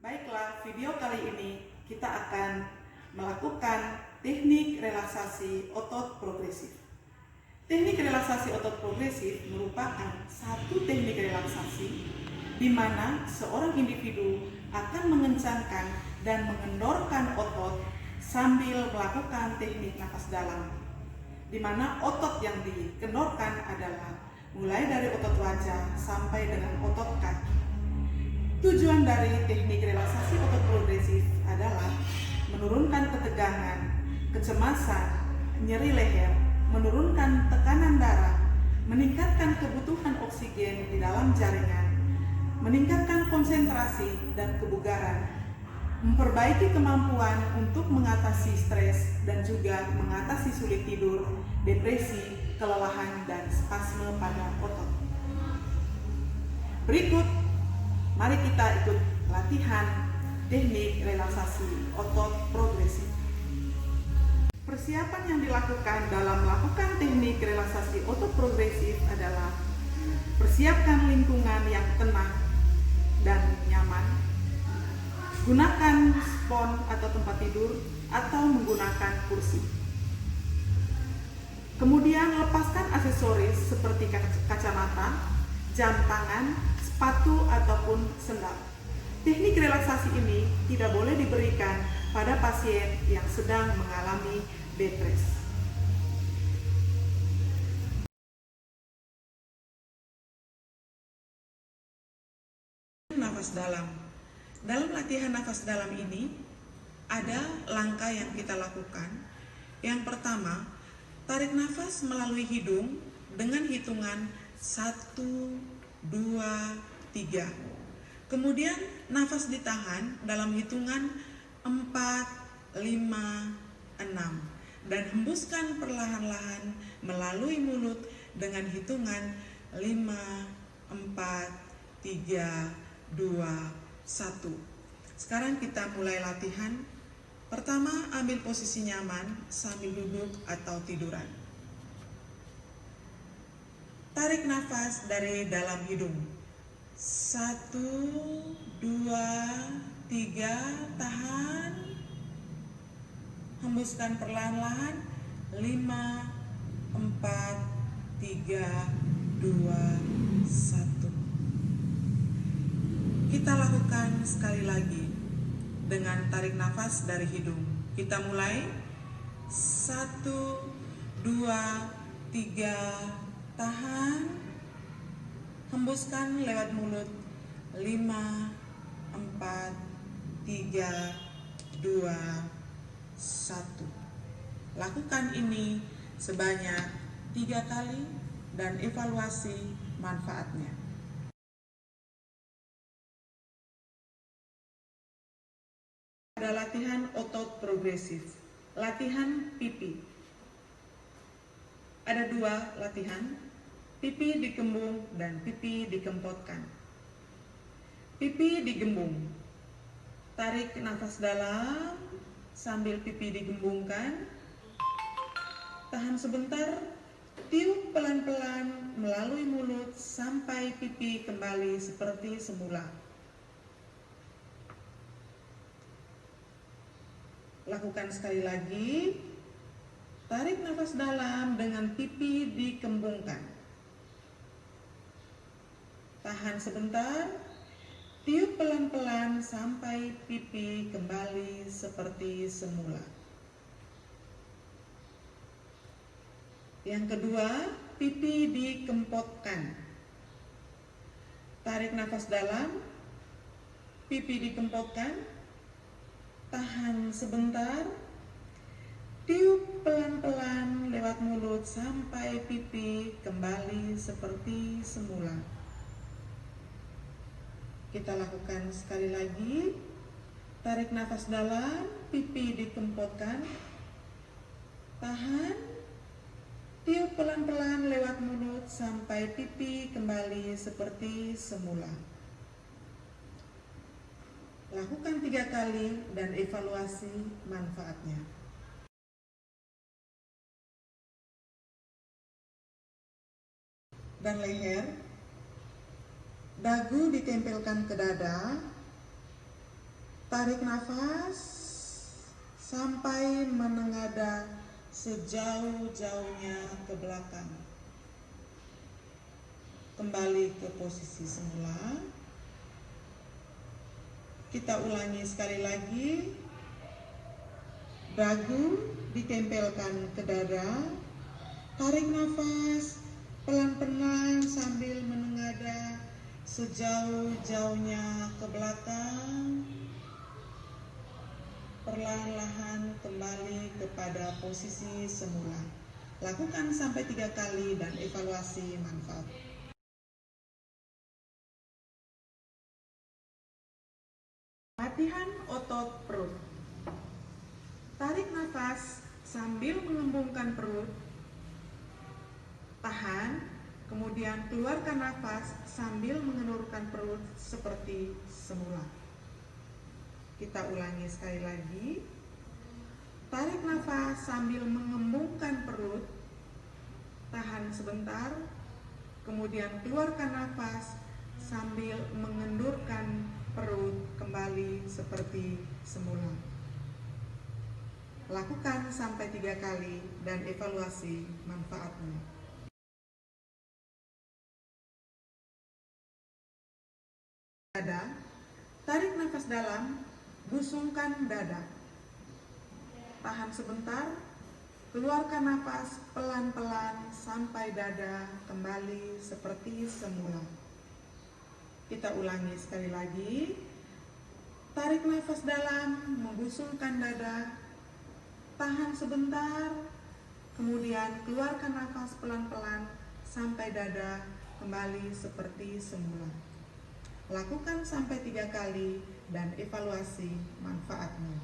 Baiklah, video kali ini kita akan melakukan teknik relaksasi otot progresif. Teknik relaksasi otot progresif merupakan satu teknik relaksasi di mana seorang individu akan mengencangkan dan mengendorkan otot sambil melakukan teknik nafas dalam, di mana otot yang dikendorkan adalah mulai dari otot wajah sampai dengan otot kaki. Tujuan dari teknik relaksasi otot progresif adalah menurunkan ketegangan, kecemasan, nyeri leher, menurunkan tekanan darah, meningkatkan kebutuhan oksigen di dalam jaringan, meningkatkan konsentrasi dan kebugaran, memperbaiki kemampuan untuk mengatasi stres dan juga mengatasi sulit tidur, depresi, kelelahan, dan spasme pada otot. Berikut, mari kita ikut latihan teknik relaksasi otot progresif. Persiapan yang dilakukan dalam melakukan teknik relaksasi otot progresif adalah persiapkan lingkungan yang tenang dan nyaman. Gunakan spons atau tempat tidur atau menggunakan kursi. Kemudian lepaskan aksesoris seperti kacamata, jam tangan, sepatu ataupun sendal. Teknik relaksasi ini tidak boleh diberikan pada pasien yang sedang mengalami bed rest. Nafas dalam. Dalam latihan nafas dalam ini ada langkah yang kita lakukan. Yang pertama, tarik nafas melalui hidung dengan hitungan 1, 2, 3. Kemudian nafas ditahan dalam hitungan 4, 5, 6. Dan hembuskan perlahan-lahan melalui mulut dengan hitungan 5, 4, 3, 2, 1. Sekarang kita mulai latihan. Pertama, ambil posisi nyaman sambil duduk atau tiduran. Tarik nafas dari dalam hidung. 1, 2, 3, tahan. Hembuskan perlahan-lahan. 5, 4, 3, 2, 1. Kita lakukan sekali lagi dengan tarik nafas dari hidung. Kita mulai. 1, 2, 3, tahan. Hembuskan lewat mulut. 5, 4, 3, 2, 1. Lakukan ini sebanyak 3 kali dan evaluasi manfaatnya. Ada latihan otot progresif, latihan pipi. Ada 2 latihan, pipi digembung dan pipi dikempotkan. Pipi digembung. Tarik nafas dalam sambil pipi digembungkan. Tahan sebentar, tiup pelan-pelan melalui mulut sampai pipi kembali seperti semula. Lakukan sekali lagi. Tarik nafas dalam dengan pipi dikembungkan. Tahan sebentar. Tiup pelan-pelan sampai pipi kembali seperti semula. Yang kedua, pipi dikempotkan. Tarik nafas dalam. Pipi dikempotkan. Tahan sebentar. Tiup pelan-pelan lewat mulut sampai pipi kembali seperti semula. Kita lakukan sekali lagi. Tarik nafas dalam, pipi dikempotkan. Tahan. Tiup pelan-pelan lewat mulut sampai pipi kembali seperti semula. Lakukan 3 kali dan evaluasi manfaatnya. Dan leher, dagu ditempelkan ke dada, Tarik nafas sampai menengadah sejauh-jauhnya ke belakang. Kembali ke posisi semula. Kita ulangi sekali lagi. Dagu ditempelkan ke dada. Tarik nafas pelan-pelan sambil menengadah sejauh-jauhnya ke belakang. Perlahan-lahan kembali kepada posisi semula. Lakukan sampai 3 kali dan evaluasi manfaat. Latihan otot perut. Tarik nafas sambil mengembungkan perut. Tahan, kemudian keluarkan nafas sambil mengendurkan perut seperti semula. Kita ulangi sekali lagi. Tarik nafas sambil mengembungkan perut. Tahan sebentar. Kemudian keluarkan nafas sambil mengendurkan perut kembali seperti semula. Lakukan sampai 3 kali dan evaluasi manfaatnya. Dada. Tarik nafas dalam. Busungkan dada. Tahan sebentar. Keluarkan nafas pelan-pelan sampai dada kembali seperti semula. Kita ulangi sekali lagi. Tarik nafas dalam, membusungkan dada. Tahan sebentar. Kemudian keluarkan nafas pelan-pelan sampai dada kembali seperti semula. Lakukan sampai 3 kali dan evaluasi manfaatnya.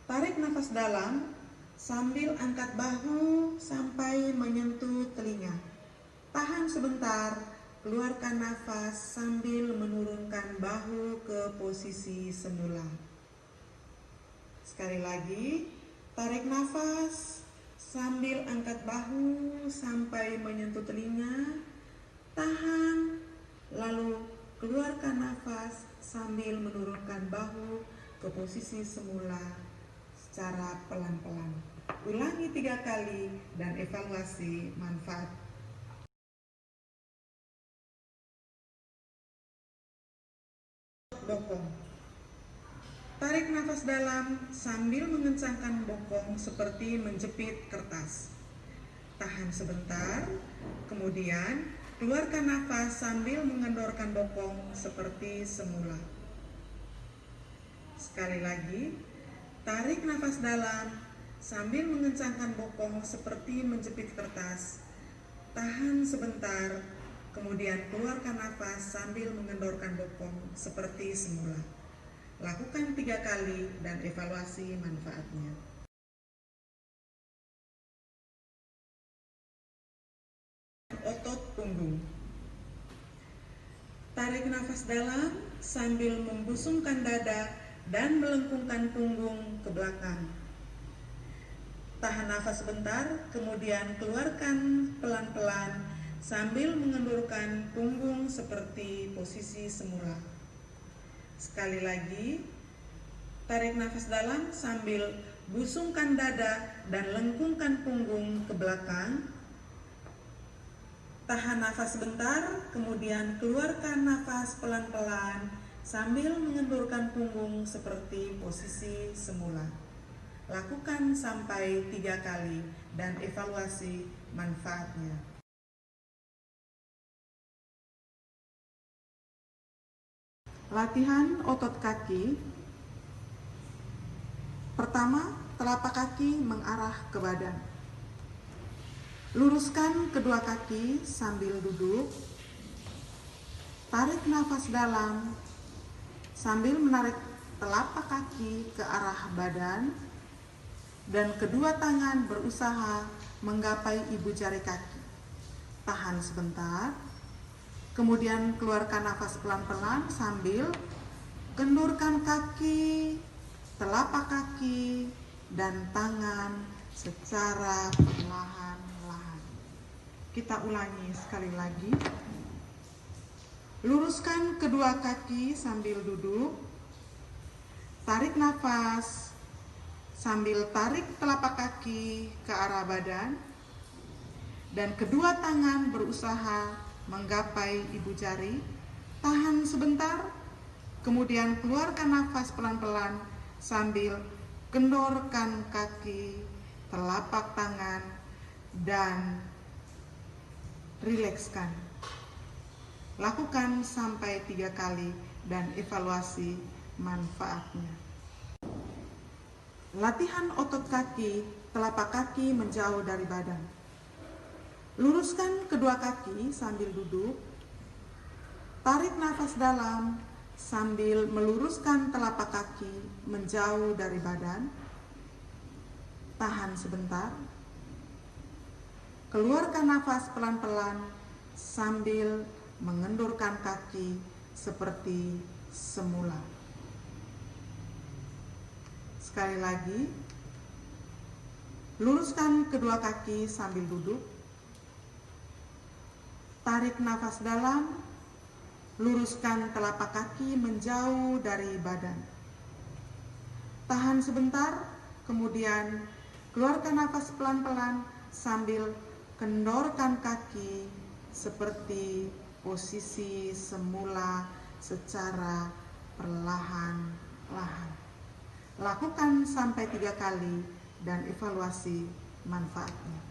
Tarik nafas dalam sambil angkat bahu sampai menyentuh telinga. Tahan sebentar, keluarkan nafas sambil menurunkan bahu ke posisi semula. Sekali lagi, tarik nafas sambil angkat bahu sampai menyentuh telinga, tahan, lalu keluarkan nafas sambil menurunkan bahu ke posisi semula secara pelan-pelan. Ulangi 3 kali dan evaluasi manfaat. Bokong. Tarik nafas dalam sambil mengencangkan bokong seperti menjepit kertas. Tahan sebentar, kemudian keluarkan nafas sambil mengendorkan bokong seperti semula. Sekali lagi, tarik nafas dalam sambil mengencangkan bokong seperti menjepit kertas. Tahan sebentar, kemudian keluarkan nafas sambil mengendorkan bokong seperti semula. Lakukan 3 kali dan evaluasi manfaatnya. Otot punggung. Tarik nafas dalam sambil membusungkan dada dan melengkungkan punggung ke belakang. Tahan nafas sebentar, kemudian keluarkan pelan-pelan sambil mengendurkan punggung seperti posisi semula. Sekali lagi, tarik nafas dalam sambil busungkan dada dan lengkungkan punggung ke belakang. Tahan nafas sebentar, kemudian keluarkan nafas pelan-pelan sambil mengendurkan punggung seperti posisi semula. Lakukan sampai 3 kali dan evaluasi manfaatnya. Latihan otot kaki. Pertama, telapak kaki mengarah ke badan. Luruskan kedua kaki sambil duduk. Tarik nafas dalam sambil menarik telapak kaki ke arah badan dan kedua tangan berusaha menggapai ibu jari kaki. Tahan sebentar. Kemudian keluarkan nafas pelan-pelan sambil kendurkan kaki, telapak kaki, dan tangan secara perlahan-lahan. Kita ulangi sekali lagi. Luruskan kedua kaki sambil duduk. Tarik nafas sambil tarik telapak kaki ke arah badan. Dan kedua tangan berusaha menggapai ibu jari. Tahan sebentar, kemudian keluarkan nafas pelan-pelan sambil kendorkan kaki, telapak tangan, dan rilekskan. Lakukan sampai 3 kali dan evaluasi manfaatnya. Latihan otot kaki, telapak kaki menjauh dari badan. Luruskan kedua kaki sambil duduk. Tarik nafas dalam sambil meluruskan telapak kaki menjauh dari badan. Tahan sebentar. Keluarkan nafas pelan-pelan sambil mengendurkan kaki seperti semula. Sekali lagi, luruskan kedua kaki sambil duduk. Tarik nafas dalam. Luruskan telapak kaki menjauh dari badan. Tahan sebentar, kemudian keluarkan nafas pelan-pelan sambil kendorkan kaki seperti posisi semula secara perlahan-lahan. Lakukan sampai 3 kali dan evaluasi manfaatnya.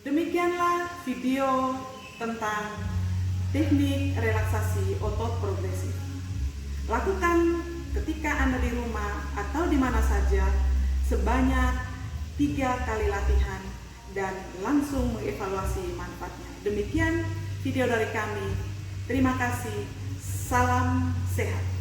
Demikianlah video tentang teknik relaksasi otot progresif. Lakukan ketika Anda di rumah atau di mana saja sebanyak 3 kali latihan dan langsung mengevaluasi manfaatnya. Demikian video dari kami. Terima kasih. Salam sehat.